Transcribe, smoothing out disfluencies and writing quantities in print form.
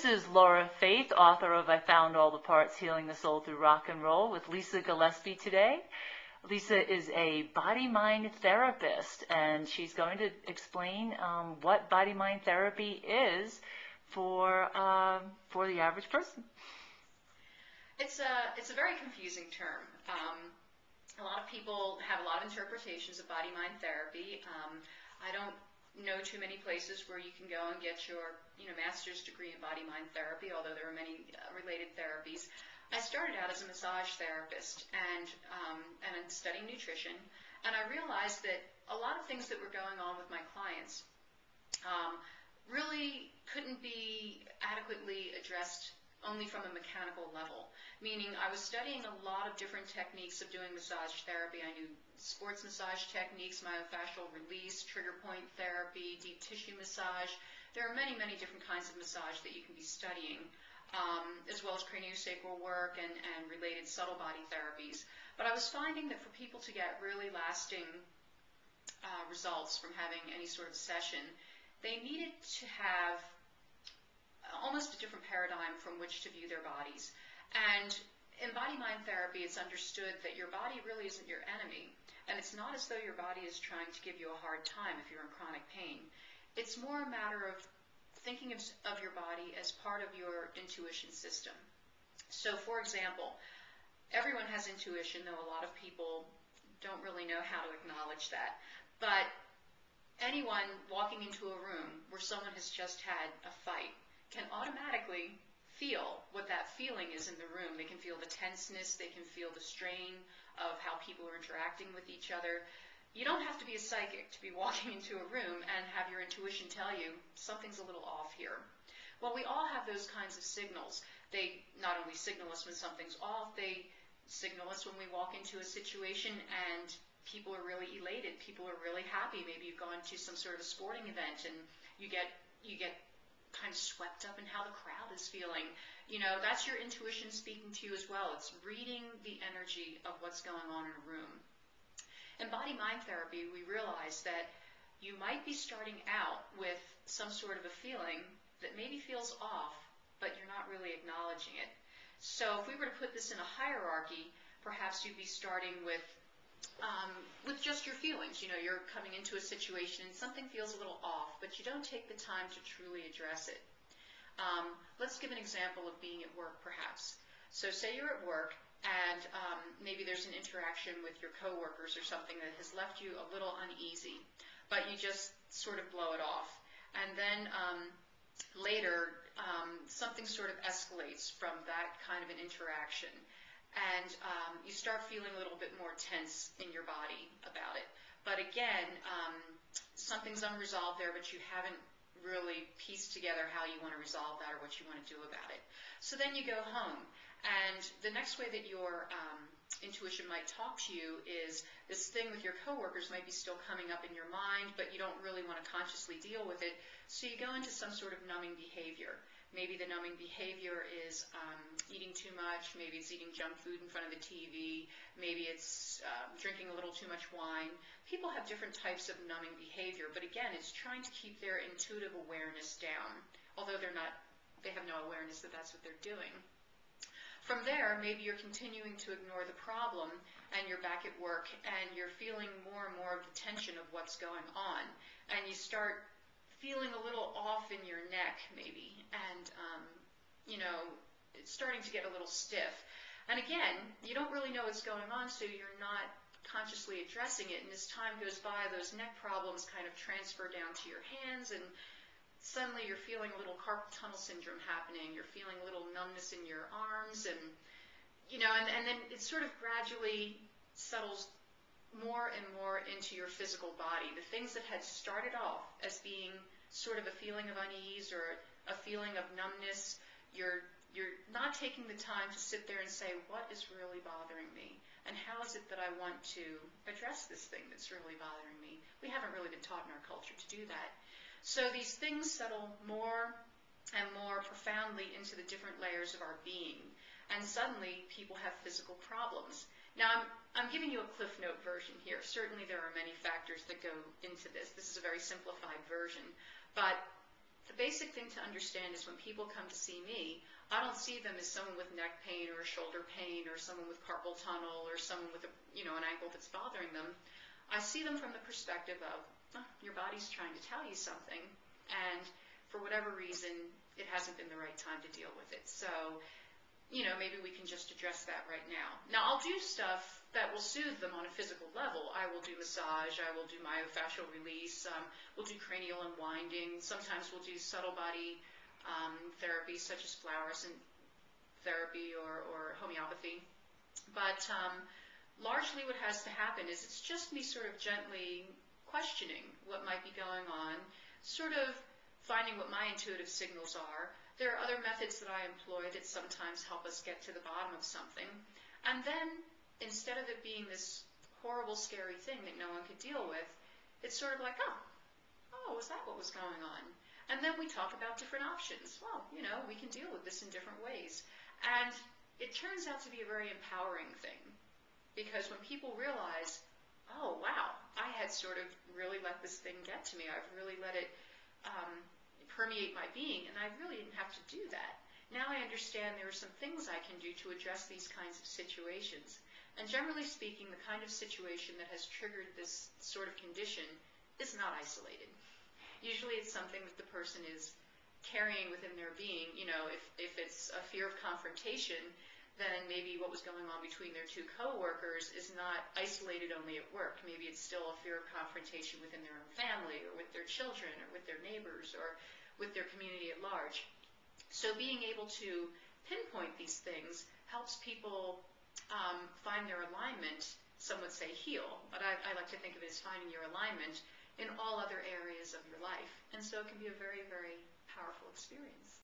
This is Laura Faith, author of I Found All the Parts, Healing the Soul Through Rock and Roll, with Lisa Gillespie today. Lisa is a body-mind therapist, and she's going to explain what body-mind therapy is for the average person. It's a very confusing term. A lot of people have a lot of interpretations of body-mind therapy. I don't know too many places where you can go and get your master's degree in body-mind therapy, although there are many related therapies. I started out as a massage therapist and studying nutrition, and I realized that a lot of things that were going on with my clients really couldn't be adequately addressed only from a mechanical level, meaning I was studying a lot of different techniques of doing massage therapy. I knew sports massage techniques, myofascial release, trigger point therapy, deep tissue massage. There are many, many different kinds of massage that you can be studying, as well as craniosacral work and related subtle body therapies. But I was finding that for people to get really lasting results from having any sort of session, they needed to have almost a different paradigm from which to view their bodies. And in body-mind therapy, it's understood that your body really isn't your enemy, and it's not as though your body is trying to give you a hard time if you're in chronic pain. It's more a matter of thinking of your body as part of your intuition system. So, for example, everyone has intuition, though a lot of people don't really know how to acknowledge that. But anyone walking into a room where someone has just had a fight can automatically feel what that feeling is in the room. They can feel the tenseness, they can feel the strain of how people are interacting with each other. You don't have to be a psychic to be walking into a room and have your intuition tell you something's a little off here. Well, we all have those kinds of signals. They not only signal us when something's off, they signal us when we walk into a situation and people are really elated, people are really happy. Maybe you've gone to some sort of a sporting event and you get kind of swept up in how the crowd is feeling. That's your intuition speaking to you as well. It's reading the energy of what's going on in a room. In body-mind therapy, we realize that you might be starting out with some sort of a feeling that maybe feels off, but you're not really acknowledging it. So if we were to put this in a hierarchy, perhaps you'd be starting with just your feelings. You're coming into a situation and something feels a little off, but you don't take the time to truly address it. Let's give an example of being at work, perhaps. So say you're at work and maybe there's an interaction with your coworkers or something that has left you a little uneasy, but you just sort of blow it off. And then later, something sort of escalates from that kind of an interaction. And you start feeling a little bit more tense in your body about it. But again, something's unresolved there, but you haven't really pieced together how you want to resolve that or what you want to do about it. So then you go home, and the next way that your intuition might talk to you is this thing with your coworkers might be still coming up in your mind, but you don't really want to consciously deal with it, so you go into some sort of numbing behavior. Maybe the numbing behavior is eating too much, maybe it's eating junk food in front of the TV, maybe it's drinking a little too much wine. People have different types of numbing behavior, but again, it's trying to keep their intuitive awareness down, although they have no awareness that that's what they're doing. From there, maybe you're continuing to ignore the problem and you're back at work and you're feeling more and more of the tension of what's going on, and you start feeling a little off in your neck maybe, and it's starting to get a little stiff. And again, you don't really know what's going on, so you're not consciously addressing it, and as time goes by, those neck problems kind of transfer down to your hands, and suddenly you're feeling a little carpal tunnel syndrome happening, you're feeling a little numbness in your arms, and then it sort of gradually settles more and more into your physical body. The things that had started off as being sort of a feeling of unease or a feeling of numbness, you're not taking the time to sit there and say, what is really bothering me? And how is it that I want to address this thing that's really bothering me? We haven't really been taught in our culture to do that. So these things settle more and more profoundly into the different layers of our being. And suddenly people have physical problems. Now, I'm giving you a Cliff Note version here. Certainly there are many factors that go into this. This is a very simplified version. But the basic thing to understand is when people come to see me, I don't see them as someone with neck pain or shoulder pain or someone with carpal tunnel or someone with an ankle that's bothering them. I see them from the perspective of, oh, your body's trying to tell you something, and for whatever reason, it hasn't been the right time to deal with it. So, maybe we can just address that right now. Now, I'll do stuff that will soothe them on a physical level. I will do massage, I will do myofascial release, we'll do cranial unwinding. Sometimes we'll do subtle body therapy, such as fluorescent therapy or homeopathy. But largely what has to happen is it's just me sort of gently questioning what might be going on, sort of finding what my intuitive signals are. There are other methods that I employ that sometimes help us get to the bottom of something. And then, instead of it being this horrible, scary thing that no one could deal with, it's sort of like, oh, is that what was going on? And then we talk about different options. Well, we can deal with this in different ways. And it turns out to be a very empowering thing, because when people realize, oh, wow, I had sort of really let this thing get to me. I've really let it permeate my being, and I really didn't have to do that. Now I understand there are some things I can do to address these kinds of situations. And generally speaking, the kind of situation that has triggered this sort of condition is not isolated. Usually it's something that the person is carrying within their being. If it's a fear of confrontation, then maybe what was going on between their two coworkers is not isolated only at work. Maybe it's still a fear of confrontation within their own family, or with their children, or with their neighbors, or with their community at large. So being able to pinpoint these things helps people find their alignment. Some would say heal, but I like to think of it as finding your alignment in all other areas of your life. And so it can be a very, very powerful experience.